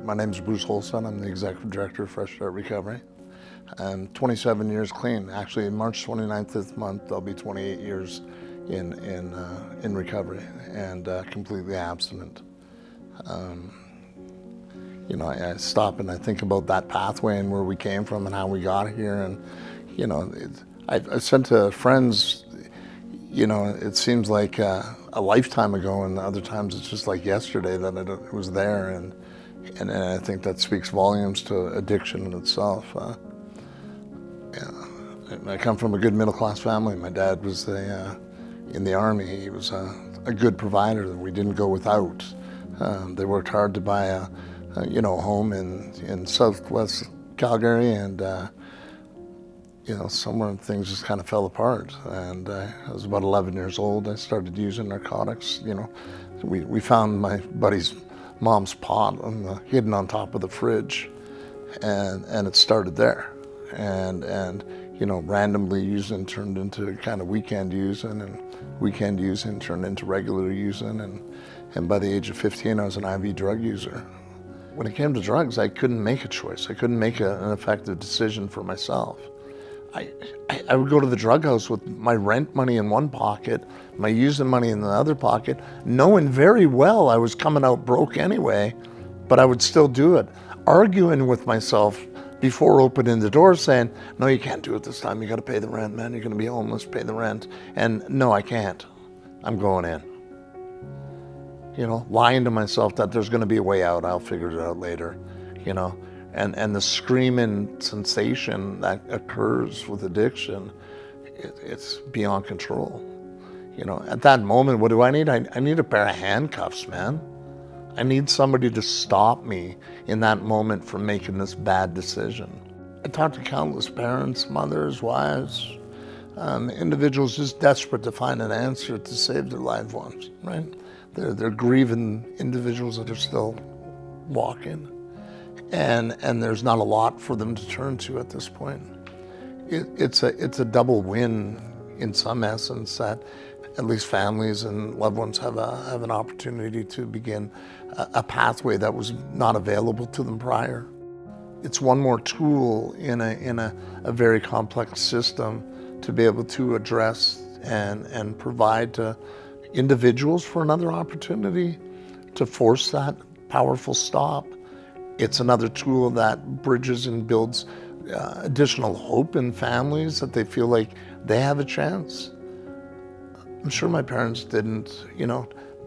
My name is Bruce Holstead. I'm the Executive Director of Fresh Start Recovery. I'm 27 years clean. Actually, March 29th this month, I'll be 28 years in recovery and completely abstinent. I stop and I think about that pathway and where we came from and how we got here. And, I said to friends, it seems like a lifetime ago, and other times it's just like yesterday that it was there. And I think that speaks volumes to addiction in itself. I come from a good middle-class family. My dad was in the Army. He was a good provider that we didn't go without. They worked hard to buy a home in southwest Calgary, and somewhere things just kind of fell apart. And I was about 11 years old. I started using narcotics. We found my buddy's mom's pot hidden on top of the fridge, and it started there. And randomly using turned into kind of weekend using, and weekend using turned into regular using, and by the age of 15 I was an IV drug user. When it came to drugs, I couldn't make a choice. I couldn't make an effective decision for myself. I would go to the drug house with my rent money in one pocket, my using money in the other pocket, knowing very well I was coming out broke anyway, but I would still do it, arguing with myself before opening the door, saying, no, you can't do it this time. You got to pay the rent, man. You're going to be homeless, pay the rent. And no, I can't. I'm going in. Lying to myself that there's going to be a way out. I'll figure it out later, And the screaming sensation that occurs with addiction, it's beyond control. At that moment, what do I need? I need a pair of handcuffs, man. I need somebody to stop me in that moment from making this bad decision. I talked to countless parents, mothers, wives, individuals just desperate to find an answer to save their loved ones, right? They're grieving individuals that are still walking. And there's not a lot for them to turn to at this point. It's a double win in some essence, that at least families and loved ones have an opportunity to begin a pathway that was not available to them prior. It's one more tool in a very complex system to be able to address and provide to individuals for another opportunity to force that powerful stop. It's another tool that bridges and builds additional hope in families that they feel like they have a chance. I'm sure my parents didn't,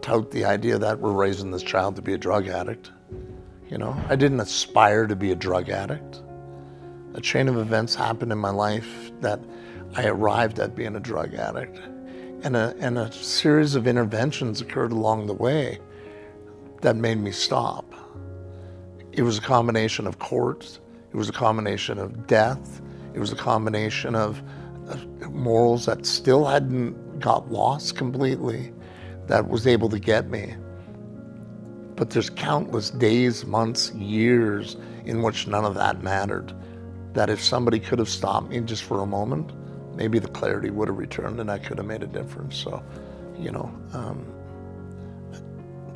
tout the idea that we're raising this child to be a drug addict. I didn't aspire to be a drug addict. A chain of events happened in my life that I arrived at being a drug addict. And a series of interventions occurred along the way that made me stop. It was a combination of court, it was a combination of death, it was a combination of morals that still hadn't got lost completely that was able to get me. But there's countless days, months, years in which none of that mattered. That if somebody could have stopped me just for a moment, maybe the clarity would have returned and I could have made a difference. So,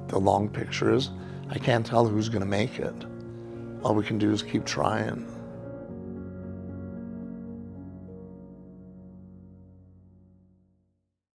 the long picture is, I can't tell who's going to make it. All we can do is keep trying.